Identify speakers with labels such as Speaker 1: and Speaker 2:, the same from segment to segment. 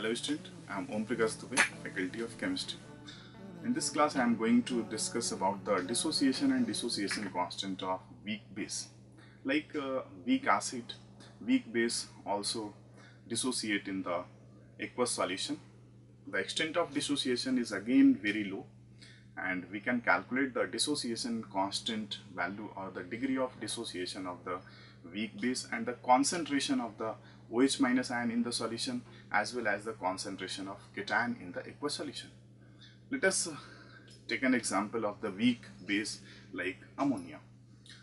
Speaker 1: Hello student, I am Om Prakash Dubey, Faculty of Chemistry. In this class I am going to discuss about the dissociation and dissociation constant of weak base. Like weak acid, weak base also dissociate in the aqueous solution. The extent of dissociation is again very low, and we can calculate the dissociation constant value or the degree of dissociation of the weak base and the concentration of the OH minus ion in the solution as well as the concentration of cation in the aqueous solution. Let us take an example of the weak base like ammonia.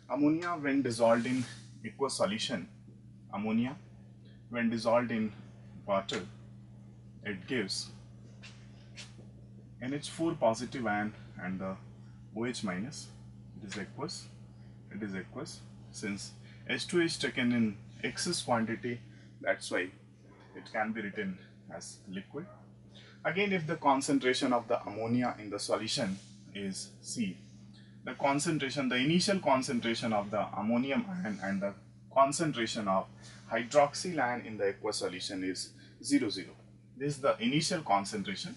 Speaker 1: Ammonia when dissolved in aqueous solution, ammonia when dissolved in water, it gives NH4 positive ion and the OH minus. It is aqueous since H2 is taken in excess quantity, that's why it can be written as liquid. Again, if the concentration of the ammonia in the solution is C, the initial concentration of the ammonium ion and the concentration of hydroxyl ion in the aqueous solution is 0, 0. This is the initial concentration.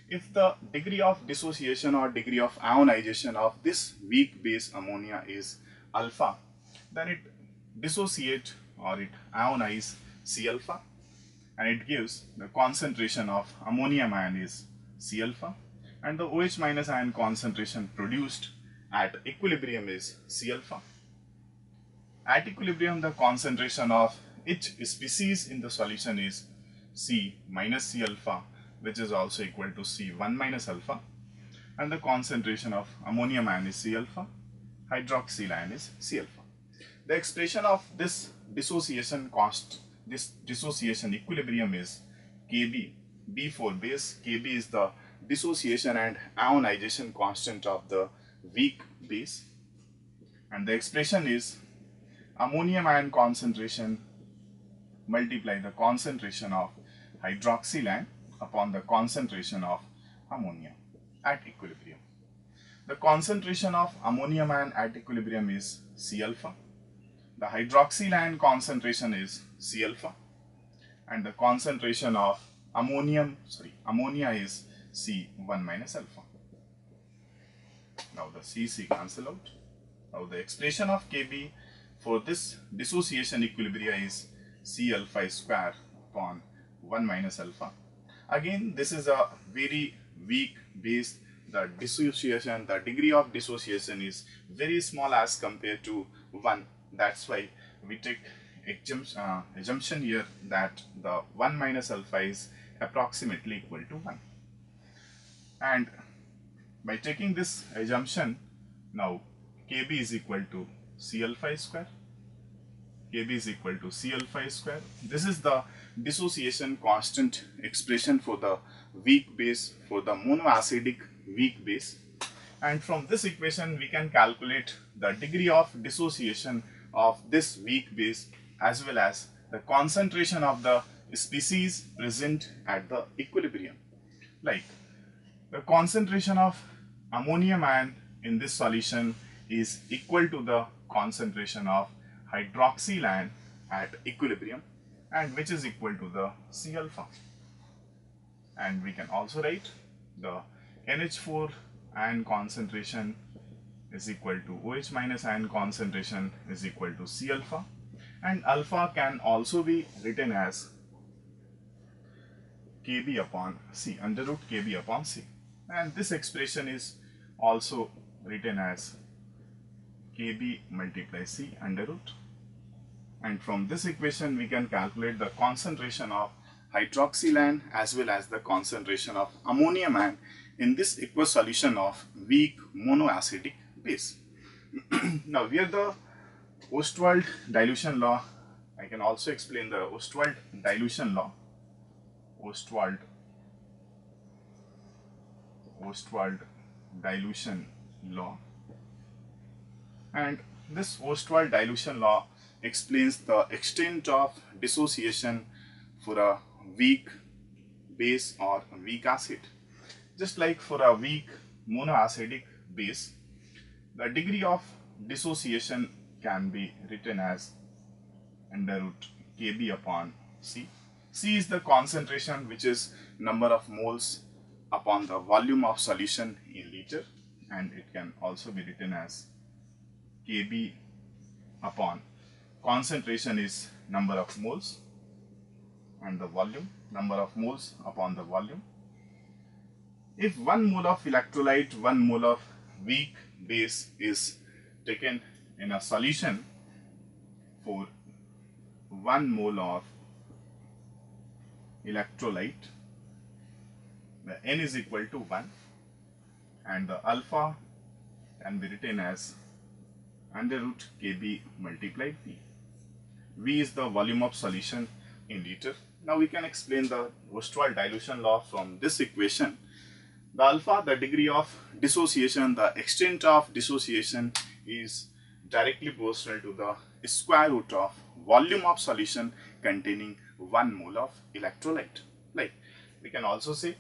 Speaker 1: If the degree of dissociation or degree of ionization of this weak base ammonia is alpha, then it dissociate or it ionize C alpha, and it gives the concentration of ammonium ion is C alpha, and the OH minus ion concentration produced at equilibrium is C alpha. At equilibrium, the concentration of each species in the solution is C minus C alpha, which is also equal to C1 minus alpha, and the concentration of ammonium ion is C alpha, hydroxyl ion is C alpha. The expression of this dissociation equilibrium is Kb. B for base, Kb is the dissociation and ionization constant of the weak base, and the expression is ammonium ion concentration multiply the concentration of hydroxyl ion upon the concentration of ammonia at equilibrium. The concentration of ammonium ion at equilibrium is C alpha. The hydroxyl ion concentration is C alpha, and the concentration of ammonia is C1 minus alpha. Now the C cancel out. Now the expression of Kb for this dissociation equilibria is C alpha square upon 1 minus alpha. Again, this is a very weak base. The degree of dissociation is very small as compared to 1. That's why we take assumption here that the 1 minus alpha is approximately equal to 1. And by taking this assumption, now Kb is equal to C alpha square. Kb is equal to C alpha square. This is the dissociation constant expression for the weak base, for the monoacidic weak base. And from this equation, we can calculate the degree of dissociation of this weak base as well as the concentration of the species present at the equilibrium. Like the concentration of ammonium ion in this solution is equal to the concentration of hydroxyl ion at equilibrium, and which is equal to the C alpha. And we can also write the NH4 ion concentration is equal to OH minus ion concentration is equal to C alpha, and alpha can also be written as Kb upon C, under root Kb upon C, and this expression is also written as Kb multiply C under root. And from this equation we can calculate the concentration of hydroxyl ion as well as the concentration of ammonium ion in this aqueous solution of weak monoacidic base. Now here the Ostwald dilution law, I can also explain the Ostwald dilution law. Ostwald dilution law, and this Ostwald dilution law explains the extent of dissociation for a weak base or a weak acid. Just like for a weak monoacidic base, the degree of dissociation can be written as under root Kb upon C. C is the concentration, which is number of moles upon the volume of solution in liter, and it can also be written as Kb upon concentration is number of moles and the volume, number of moles upon the volume. If 1 mole of electrolyte, 1 mole of weak base is taken in a solution for 1 mole of electrolyte, the N is equal to 1 and the alpha can be written as under root Kb multiplied V. V is the volume of solution in liter. Now we can explain the Ostwald dilution law from this equation. The alpha, the degree of dissociation, the extent of dissociation is directly proportional to the square root of volume of solution containing 1 mole of electrolyte. Like we can also say,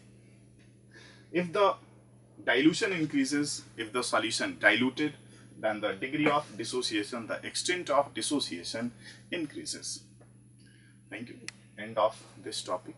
Speaker 1: if the dilution increases, if the solution diluted, then the degree of dissociation, the extent of dissociation increases. Thank you. End of this topic.